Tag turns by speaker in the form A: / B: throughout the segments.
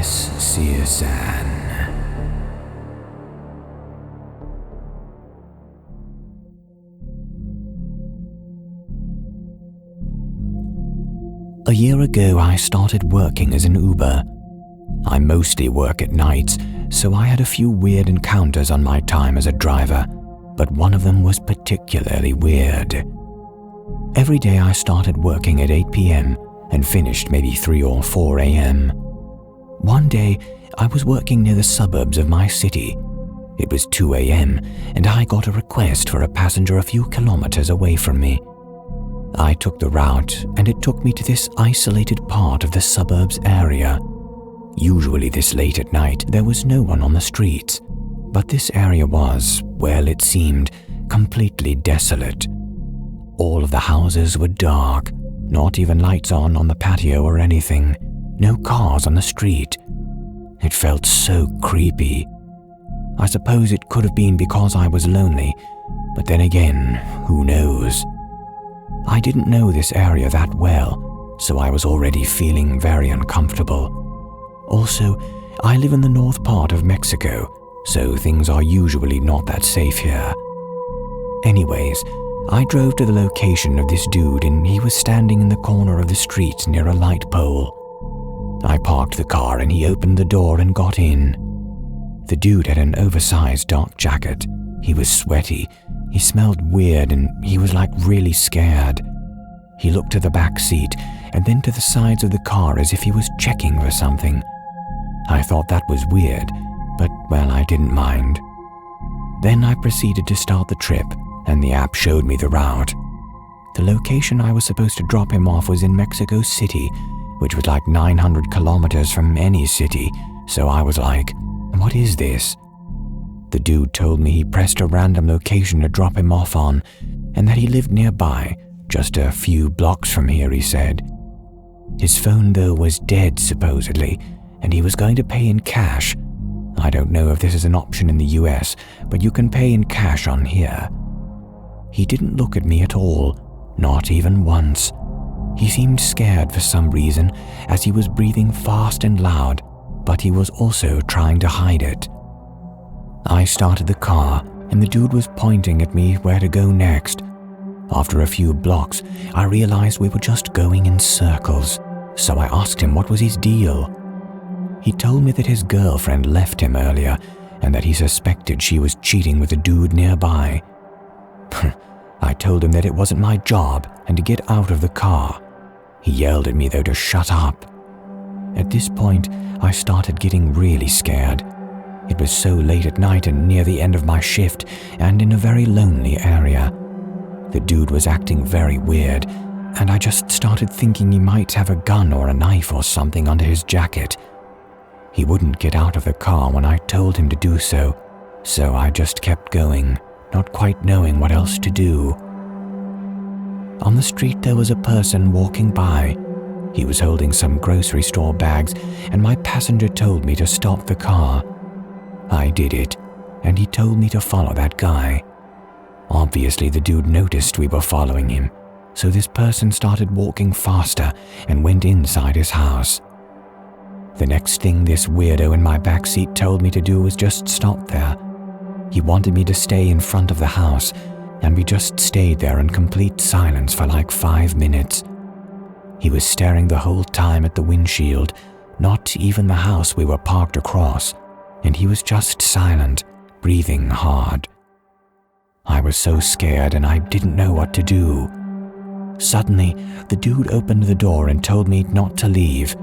A: Miss Searsan. A year ago, I started working as an Uber. I mostly work at nights, so I had a few weird encounters on my time as a driver, but one of them was particularly weird. Every day I started working at 8 p.m. and finished maybe 3 or 4 a.m. One day, I was working near the suburbs of my city. It was 2 a.m. and I got a request for a passenger a few kilometers away from me. I took the route and it took me to this isolated part of the suburbs area. Usually this late at night, there was no one on the streets, but this area was, well, it seemed, completely desolate. All of the houses were dark, not even lights on the patio or anything, no cars on the street. It felt so creepy. I suppose it could have been because I was lonely, but then again, who knows? I didn't know this area that well, so I was already feeling very uncomfortable. Also, I live in the north part of Mexico, so things are usually not that safe here. Anyways, I drove to the location of this dude and he was standing in the corner of the street near a light pole. I parked the car and he opened the door and got in. The dude had an oversized dark jacket. He was sweaty, he smelled weird and he was like really scared. He looked to the back seat and then to the sides of the car as if he was checking for something. I thought that was weird, but well, I didn't mind. Then I proceeded to start the trip and the app showed me the route. The location I was supposed to drop him off was in Mexico City, which was like 900 kilometers from any city, so I was like, what is this? The dude told me he pressed a random location to drop him off on, and that he lived nearby, just a few blocks from here, he said. His phone though was dead supposedly, and he was going to pay in cash. I don't know if this is an option in the US, but you can pay in cash on here. He didn't look at me at all, not even once. He seemed scared for some reason, as he was breathing fast and loud, but he was also trying to hide it. I started the car, and the dude was pointing at me where to go next. After a few blocks, I realized we were just going in circles, so I asked him what was his deal. He told me that his girlfriend left him earlier, and that he suspected she was cheating with a dude nearby. I told him that it wasn't my job and to get out of the car. He yelled at me though to shut up. At this point, I started getting really scared. It was so late at night and near the end of my shift and in a very lonely area. The dude was acting very weird, and I just started thinking he might have a gun or a knife or something under his jacket. He wouldn't get out of the car when I told him to do so, so I just kept going, not quite knowing what else to do. On the street there was a person walking by. He was holding some grocery store bags, and my passenger told me to stop the car. I did it, and he told me to follow that guy. Obviously the dude noticed we were following him, so this person started walking faster and went inside his house. The next thing this weirdo in my backseat told me to do was just stop there. He wanted me to stay in front of the house, and we just stayed there in complete silence for like 5 minutes. He was staring the whole time at the windshield, not even the house we were parked across, and he was just silent, breathing hard. I was so scared and I didn't know what to do. Suddenly, the dude opened the door and told me not to leave.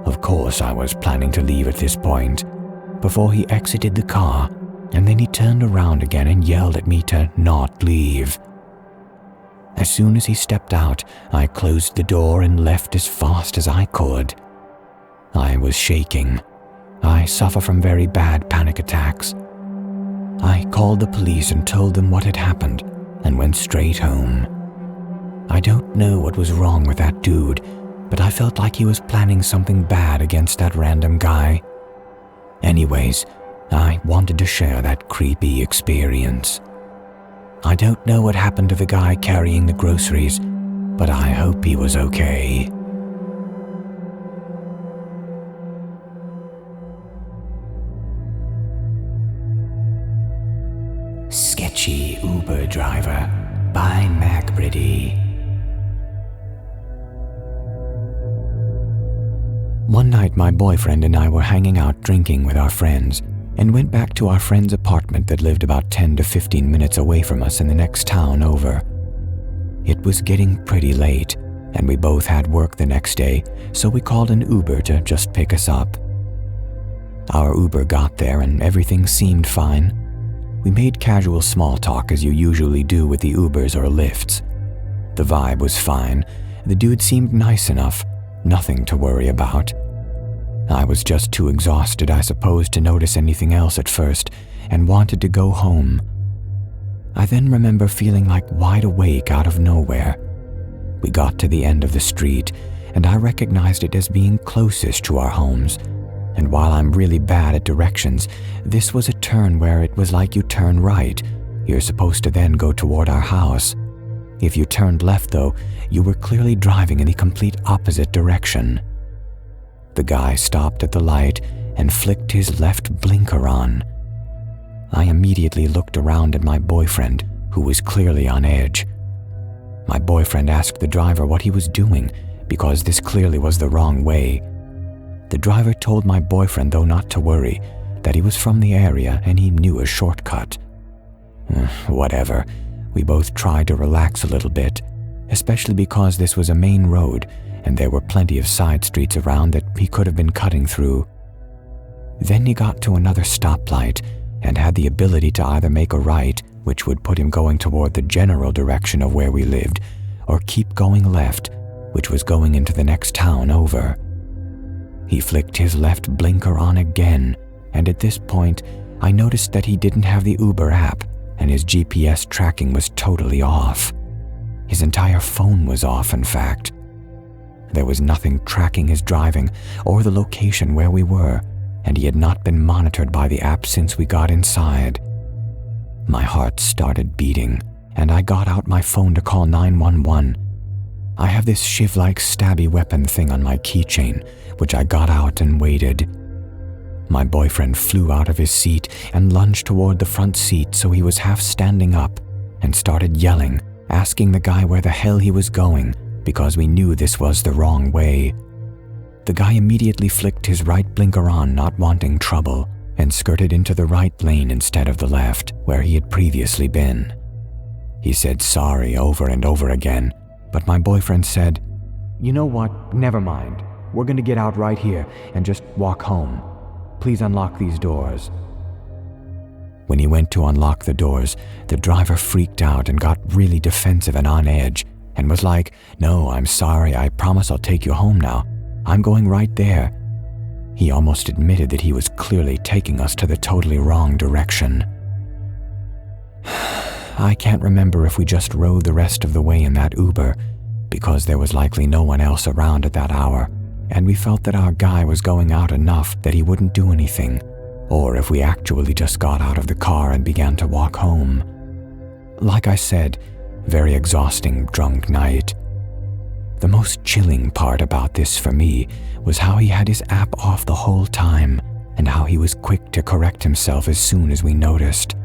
A: Of course, I was planning to leave at this point, before he exited the car, and then he turned around again and yelled at me to not leave. As soon as he stepped out, I closed the door and left as fast as I could. I was shaking. I suffer from very bad panic attacks. I called the police and told them what had happened and went straight home. I don't know what was wrong with that dude, but I felt like he was planning something bad against that random guy. Anyways, I wanted to share that creepy experience. I don't know what happened to the guy carrying the groceries, but I hope he was okay. Sketchy Uber Driver by Macbrady. One night my boyfriend and I were hanging out drinking with our friends and went back to our friend's apartment that lived about 10 to 15 minutes away from us in the next town over. It was getting pretty late and we both had work the next day, so we called an Uber to just pick us up. Our Uber got there and everything seemed fine. We made casual small talk as you usually do with the Ubers or Lyfts. The vibe was fine. The dude seemed nice enough, nothing to worry about. I was just too exhausted, I suppose, to notice anything else at first and wanted to go home. I then remember feeling like wide awake out of nowhere. We got to the end of the street, and I recognized it as being closest to our homes. And while I'm really bad at directions, this was a turn where it was like you turn right. You're supposed to then go toward our house. If you turned left, though, you were clearly driving in the complete opposite direction. The guy stopped at the light and flicked his left blinker on. I immediately looked around at my boyfriend, who was clearly on edge. My boyfriend asked the driver what he was doing, because this clearly was the wrong way. The driver told my boyfriend, though, not to worry, that he was from the area and he knew a shortcut. Whatever, we both tried to relax a little bit, especially because this was a main road and there were plenty of side streets around that he could have been cutting through. Then he got to another stoplight and had the ability to either make a right, which would put him going toward the general direction of where we lived, or keep going left, which was going into the next town over. He flicked his left blinker on again, and at this point, I noticed that he didn't have the Uber app, and his GPS tracking was totally off. His entire phone was off, in fact. There was nothing tracking his driving or the location where we were, and he had not been monitored by the app since we got inside. My heart started beating, and I got out my phone to call 911. I have this shiv-like stabby weapon thing on my keychain, which I got out and waited. My boyfriend flew out of his seat and lunged toward the front seat, so he was half standing up, and started yelling, asking the guy where the hell he was going, because we knew this was the wrong way. The guy immediately flicked his right blinker on, not wanting trouble, and skirted into the right lane instead of the left, where he had previously been. He said sorry over and over again, but my boyfriend said, "You know what? Never mind. We're going to get out right here and just walk home. Please unlock these doors." When he went to unlock the doors, the driver freaked out and got really defensive and on edge, and was like, "No, I'm sorry. I promise I'll take you home now. I'm going right there." He almost admitted that he was clearly taking us to the totally wrong direction. I can't remember if we just rode the rest of the way in that Uber, because there was likely no one else around at that hour, and we felt that our guy was going out enough that he wouldn't do anything, or if we actually just got out of the car and began to walk home. Like I said, very exhausting drunk night. The most chilling part about this for me was how he had his app off the whole time, and how he was quick to correct himself as soon as we noticed.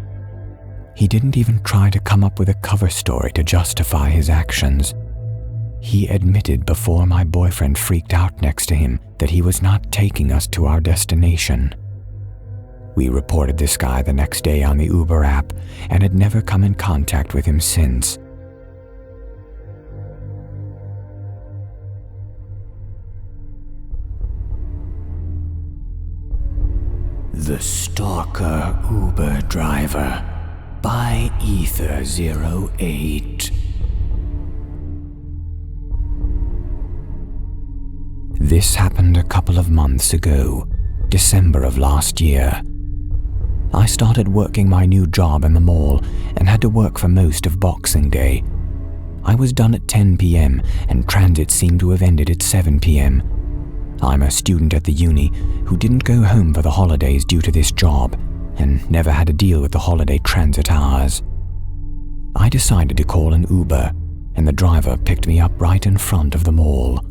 A: He didn't even try to come up with a cover story to justify his actions. He admitted before my boyfriend freaked out next to him that he was not taking us to our destination. We reported this guy the next day on the Uber app and had never come in contact with him since. The Stalker Uber Driver by Ether08. This happened a couple of months ago, December of last year. I started working my new job in the mall and had to work for most of Boxing Day. I was done at 10 p.m. and transit seemed to have ended at 7 p.m. I'm a student at the uni who didn't go home for the holidays due to this job and never had to deal with the holiday transit hours. I decided to call an Uber, and the driver picked me up right in front of the mall.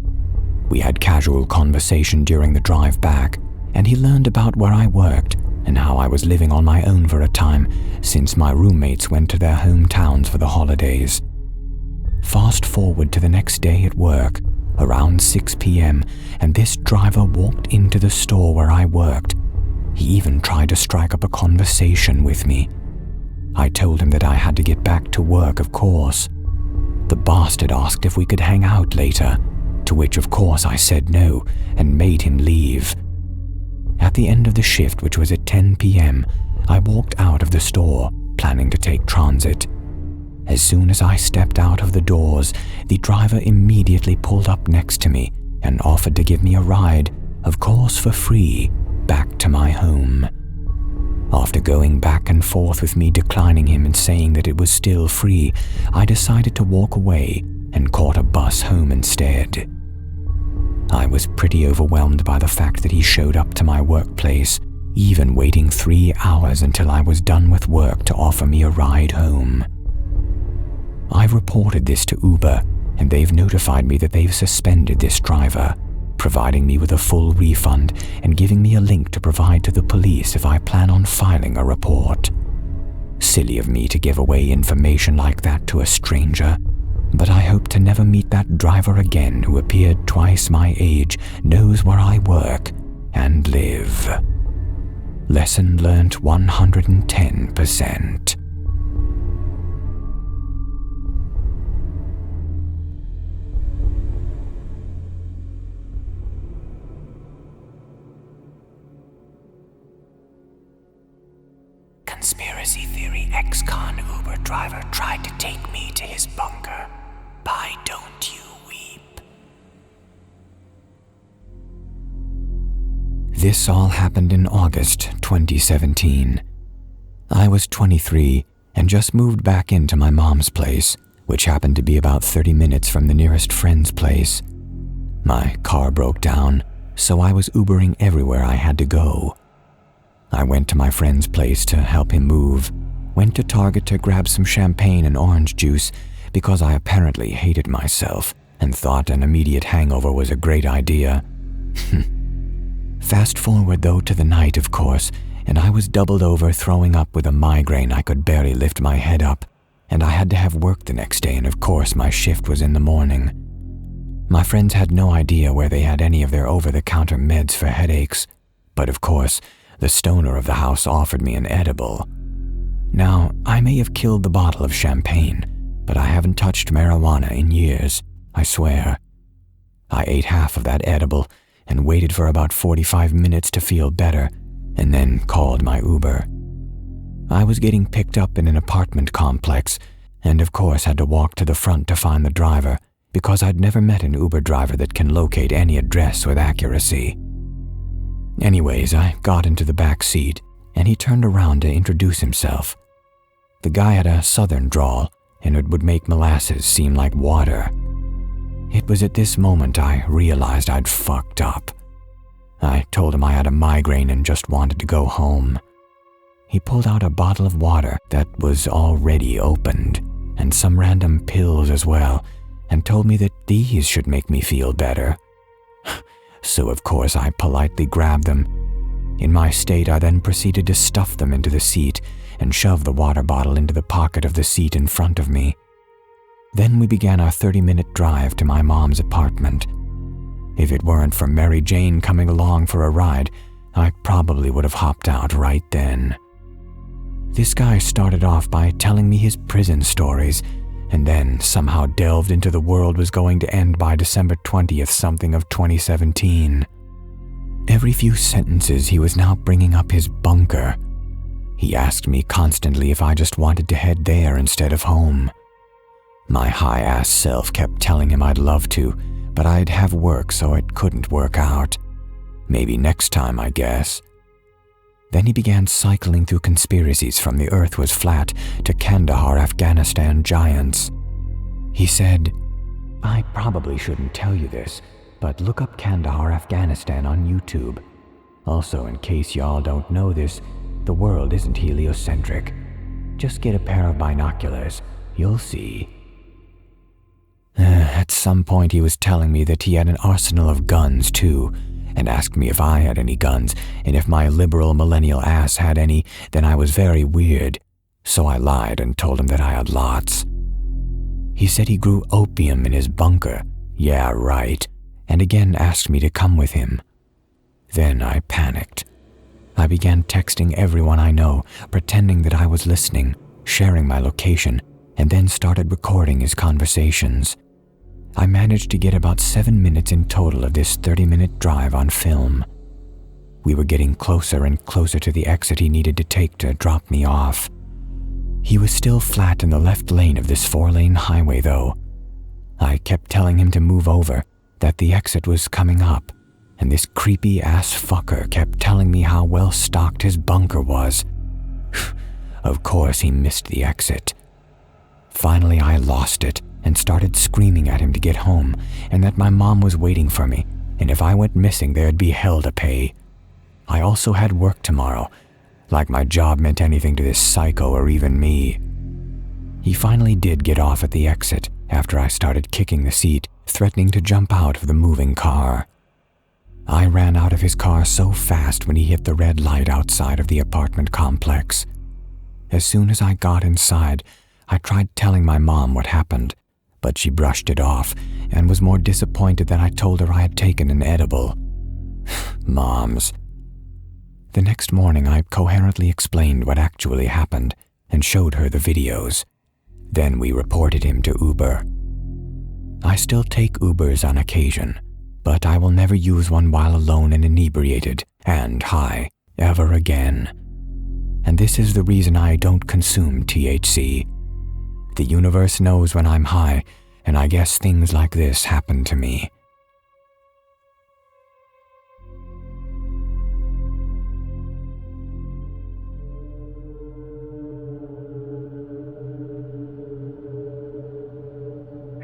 A: We had casual conversation during the drive back, and he learned about where I worked and how I was living on my own for a time since my roommates went to their hometowns for the holidays. Fast forward to the next day at work, around 6 p.m., and this driver walked into the store where I worked. He even tried to strike up a conversation with me. I told him that I had to get back to work, of course. The bastard asked if we could hang out later, to which of course I said no and made him leave. At the end of the shift, which was at 10 p.m., I walked out of the store, planning to take transit. As soon as I stepped out of the doors, the driver immediately pulled up next to me and offered to give me a ride, of course for free, back to my home. After going back and forth with me declining him and saying that it was still free, I decided to walk away and caught a bus home instead. I was pretty overwhelmed by the fact that he showed up to my workplace, even waiting 3 hours until I was done with work to offer me a ride home. I've reported this to Uber, and they've notified me that they've suspended this driver, providing me with a full refund and giving me a link to provide to the police if I plan on filing a report. Silly of me to give away information like that to a stranger, but I hope to never meet that driver again who appeared twice my age, knows where I work and live. Lesson learnt 110%. Conspiracy theory: ex-con Uber driver tried to take me to his bunker. By Don't You Weep. This all happened in August 2017. I was 23 and just moved back into my mom's place, which happened to be about 30 minutes from the nearest friend's place. My car broke down, so I was Ubering everywhere I had to go. I went to my friend's place to help him move, went to Target to grab some champagne and orange juice because I apparently hated myself and thought an immediate hangover was a great idea. Fast forward though to the night, of course, and I was doubled over throwing up with a migraine. I could barely lift my head up, and I had to have work the next day, and of course my shift was in the morning. My friends had no idea where they had any of their over-the-counter meds for headaches, but of course, the stoner of the house offered me an edible. Now, I may have killed the bottle of champagne, but I haven't touched marijuana in years, I swear. I ate half of that edible and waited for about 45 minutes to feel better, and then called my Uber. I was getting picked up in an apartment complex, and of course had to walk to the front to find the driver, because I'd never met an Uber driver that can locate any address with accuracy. Anyways, I got into the back seat, and he turned around to introduce himself. The guy had a southern drawl, and it would make molasses seem like water. It was at this moment I realized I'd fucked up. I told him I had a migraine and just wanted to go home. He pulled out a bottle of water that was already opened, and some random pills as well, and told me that these should make me feel better. So of course I politely grabbed them. In my state, I then proceeded to stuff them into the seat and shove the water bottle into the pocket of the seat in front of me. Then we began our 30-minute drive to my mom's apartment. If it weren't for Mary Jane coming along for a ride, I probably would have hopped out right then. This guy started off by telling me his prison stories, and then somehow delved into the world was going to end by December 20th something of 2017. Every few sentences he was now bringing up his bunker. He asked me constantly if I just wanted to head there instead of home. My high-ass self kept telling him I'd love to, but I'd have work so it couldn't work out. Maybe next time, I guess. Then he began cycling through conspiracies from the earth was flat to Kandahar, Afghanistan giants. He said, "I probably shouldn't tell you this, but look up Kandahar, Afghanistan on YouTube. Also, in case y'all don't know this, the world isn't heliocentric. Just get a pair of binoculars, you'll see." At some point he was telling me that he had an arsenal of guns too, and asked me if I had any guns, and if my liberal millennial ass had any, then I was very weird. So I lied and told him that I had lots. He said he grew opium in his bunker. Yeah, right. And again asked me to come with him. Then I panicked. I began texting everyone I know, pretending that I was listening, sharing my location, and then started recording his conversations. I managed to get about 7 minutes in total of this 30-minute drive on film. We were getting closer and closer to the exit he needed to take to drop me off. He was still flat in the left lane of this 4-lane highway, though. I kept telling him to move over, that the exit was coming up, and this creepy-ass fucker kept telling me how well-stocked his bunker was. Of course he missed the exit. Finally, I lost it and started screaming at him to get home, and that my mom was waiting for me, and if I went missing there'd be hell to pay. I also had work tomorrow, like my job meant anything to this psycho or even me. He finally did get off at the exit after I started kicking the seat, threatening to jump out of the moving car. I ran out of his car so fast when he hit the red light outside of the apartment complex. As soon as I got inside, I tried telling my mom what happened, but she brushed it off and was more disappointed that I told her I had taken an edible. Moms. The next morning, I coherently explained what actually happened and showed her the videos. Then we reported him to Uber. I still take Ubers on occasion, but I will never use one while alone and inebriated and high ever again. And this is the reason I don't consume THC. The universe knows when I'm high, and I guess things like this happen to me.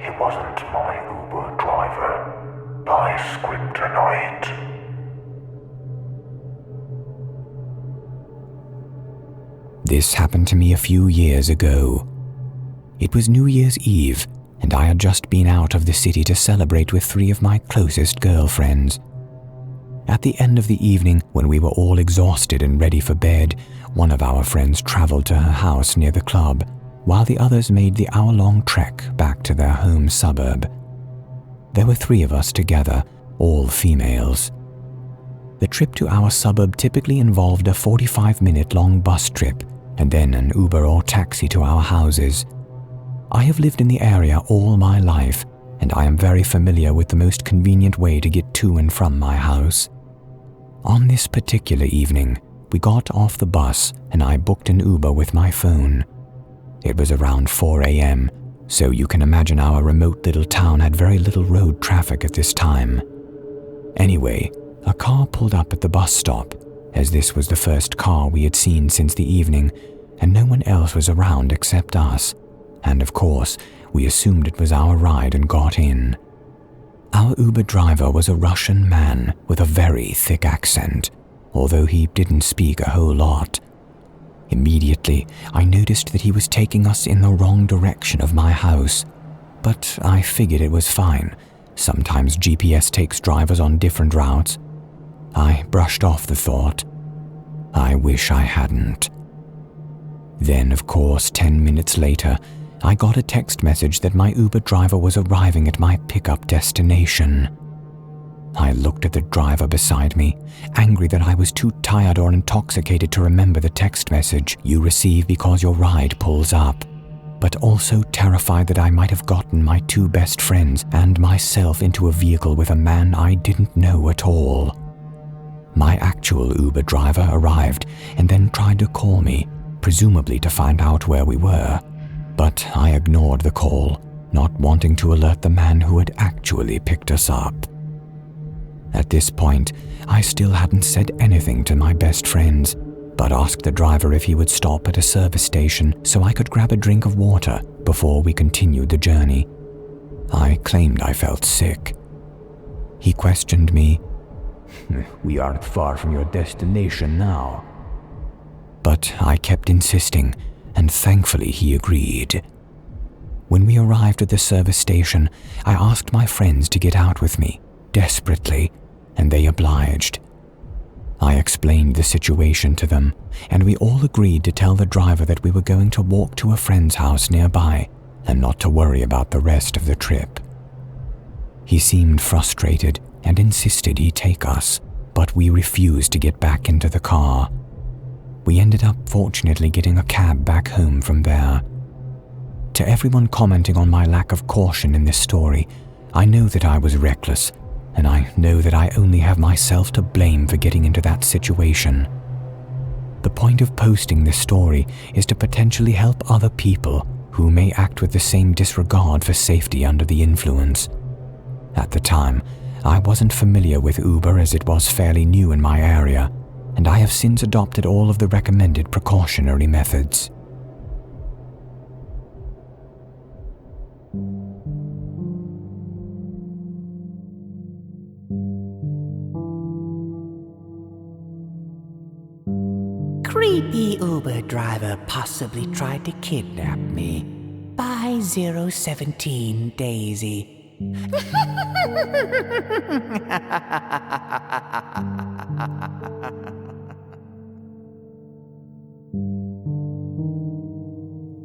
B: He wasn't my Uber driver by Scriptonite.
A: This happened to me a few years ago. It was New Year's Eve, and I had just been out of the city to celebrate with 3 of my closest girlfriends. At the end of the evening, when we were all exhausted and ready for bed, one of our friends traveled to her house near the club, while the others made the hour-long trek back to their home suburb. There were 3 of us together, all females. The trip to our suburb typically involved a 45-minute-long bus trip, and then an Uber or taxi to our houses. I have lived in the area all my life, and I am very familiar with the most convenient way to get to and from my house. On this particular evening, we got off the bus and I booked an Uber with my phone. It was around 4 a.m., so you can imagine our remote little town had very little road traffic at this time. Anyway, a car pulled up at the bus stop, as this was the first car we had seen since the evening, and no one else was around except us. And of course, we assumed it was our ride and got in. Our Uber driver was a Russian man with a very thick accent, although he didn't speak a whole lot. Immediately, I noticed that he was taking us in the wrong direction of my house, but I figured it was fine. Sometimes GPS takes drivers on different routes. I brushed off the thought. I wish I hadn't. Then, of course, 10 minutes later, I got a text message that my Uber driver was arriving at my pickup destination. I looked at the driver beside me, angry that I was too tired or intoxicated to remember the text message you receive because your ride pulls up, but also terrified that I might have gotten my 2 best friends and myself into a vehicle with a man I didn't know at all. My actual Uber driver arrived and then tried to call me, presumably to find out where we were. But I ignored the call, not wanting to alert the man who had actually picked us up. At this point, I still hadn't said anything to my best friends, but asked the driver if he would stop at a service station so I could grab a drink of water before we continued the journey. I claimed I felt sick. He questioned me. "We aren't far from your destination now." But I kept insisting, and thankfully he agreed. When we arrived at the service station, I asked my friends to get out with me, desperately, and they obliged. I explained the situation to them, and we all agreed to tell the driver that we were going to walk to a friend's house nearby and not to worry about the rest of the trip. He seemed frustrated and insisted he take us, but we refused to get back into the car. We ended up fortunately getting a cab back home from there. To everyone commenting on my lack of caution in this story, I know that I was reckless, and I know that I only have myself to blame for getting into that situation. The point of posting this story is to potentially help other people who may act with the same disregard for safety under the influence. At the time, I wasn't familiar with Uber as it was fairly new in my area, and I have since adopted all of the recommended precautionary methods.
C: Creepy Uber driver possibly tried to kidnap me. By 017 Daisy.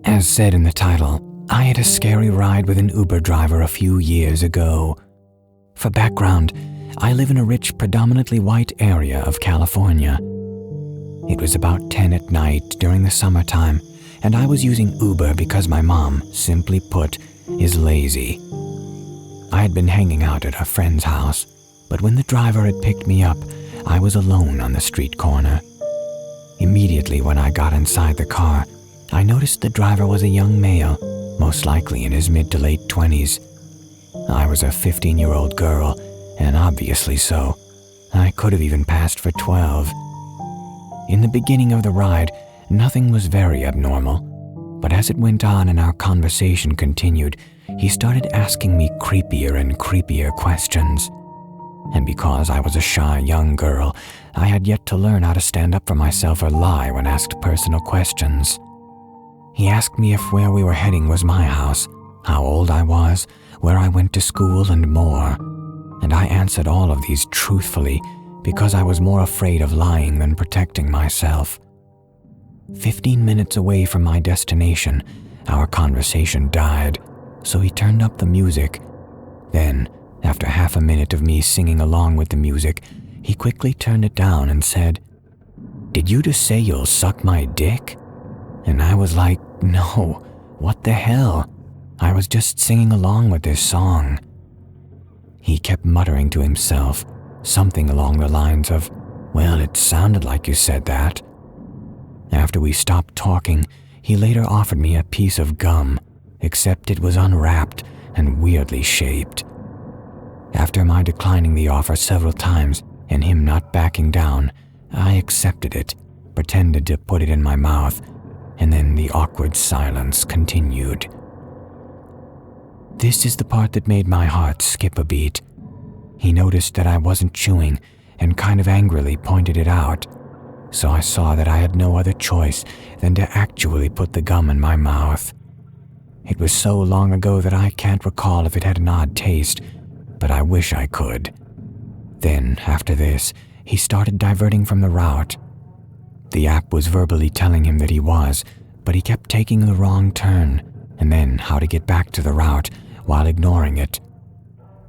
A: As said in the title, I had a scary ride with an Uber driver a few years ago. For background, I live in a rich, predominantly white area of California. It was about 10 at night during the summertime, and I was using Uber because my mom, simply put, is lazy. I had been hanging out at a friend's house, but when the driver had picked me up, I was alone on the street corner. Immediately when I got inside the car, I noticed the driver was a young male, most likely in his mid to late 20s. I was a 15-year-old girl, and obviously so. I could have even passed for 12. In the beginning of the ride, nothing was very abnormal, but as it went on and our conversation continued, he started asking me creepier and creepier questions. And because I was a shy young girl, I had yet to learn how to stand up for myself or lie when asked personal questions. He asked me if where we were heading was my house, how old I was, where I went to school, and more. And I answered all of these truthfully because I was more afraid of lying than protecting myself. 15 minutes away from my destination, our conversation died, so he turned up the music. Then, after half a minute of me singing along with the music, he quickly turned it down and said, "Did you just say you'll suck my dick?" And I was like, no, what the hell? I was just singing along with this song. He kept muttering to himself, something along the lines of, "Well, it sounded like you said that." After we stopped talking, he later offered me a piece of gum, except it was unwrapped and weirdly shaped. After my declining the offer several times and him not backing down, I accepted it, pretended to put it in my mouth, and then the awkward silence continued. This is the part that made my heart skip a beat. He noticed that I wasn't chewing and kind of angrily pointed it out, so I saw that I had no other choice than to actually put the gum in my mouth. It was so long ago that I can't recall if it had an odd taste, but I wish I could. Then, after this, he started diverting from the route. The app was verbally telling him that he was, but he kept taking the wrong turn, and then how to get back to the route while ignoring it.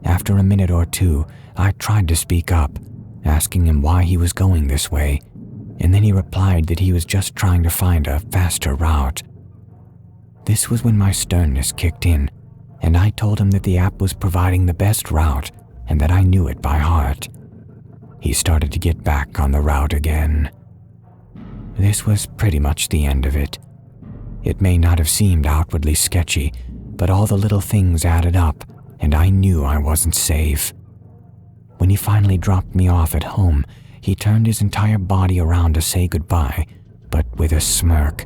A: After a minute or two, I tried to speak up, asking him why he was going this way, and then he replied that he was just trying to find a faster route. This was when my sternness kicked in, and I told him that the app was providing the best route and that I knew it by heart. He started to get back on the route again. This was pretty much the end of it. It may not have seemed outwardly sketchy, but all the little things added up, and I knew I wasn't safe. When he finally dropped me off at home, he turned his entire body around to say goodbye, but with a smirk.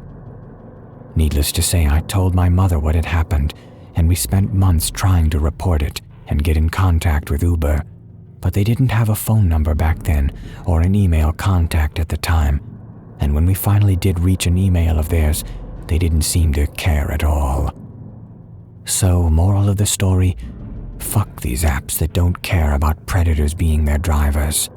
A: Needless to say, I told my mother what had happened, and we spent months trying to report it and get in contact with Uber, but they didn't have a phone number back then or an email contact at the time, and when we finally did reach an email of theirs, they didn't seem to care at all. So, moral of the story, Fuck these apps that don't care about predators being their drivers.